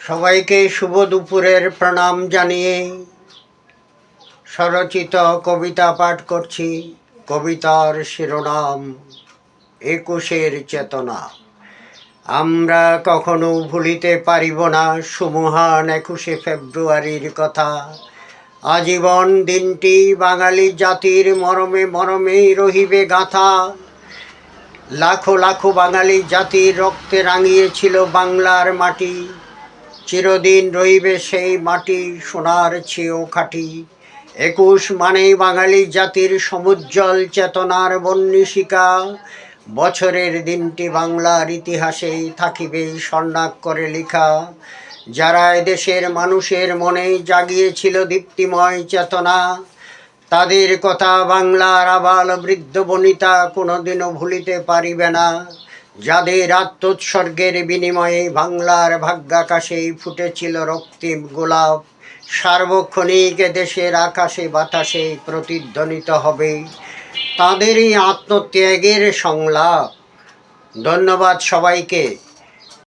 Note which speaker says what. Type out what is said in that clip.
Speaker 1: সবাইকে শুভ দুপুরের প্রণাম জানিয়ে স্বরচিত কবিতা পাঠ করছি। কবিতার শিরোনাম একুশের চেতনা। আমরা কখনো ভুলিতে পারিব না সুমহান 21শে ফেব্রুয়ারির কথা। আজীবন দিনটি বাঙালি জাতির মরমে মরমে রহিবে গাঁথা। লাখো লাখো বাঙালি জাতির রক্তে রাঙিয়েছিল বাংলার মাটি। চিরদিন রহিবে সেই মাটি সোনার চেয়েও খাঁটি। 21 মানেই বাঙালি জাতির সমুজ্জ্বল চেতনার বহ্নিশিখা। বছরের দিনটি বাংলার ইতিহাসেই থাকিবে স্বর্ণাক্ষরে লেখা। যারা এদেশের মানুষের মনে জাগিয়েছিল দীপ্তিময় চেতনা, তাদের কথা বাংলার আবাল বৃদ্ধ বনিতা কোনোদিনও ভুলিতে পারিবে না। যাদের আত্মোৎসর্গের বিনিময়ে বাংলার ভাগ্যাকাশেই ফুটেছিল রক্তিম গোলাপ, সার্বক্ষণিক দেশের আকাশে বাতাসে প্রতিধ্বনিত হবে তাদেরই আত্মত্যাগের সংলাপ। ধন্যবাদ সবাইকে।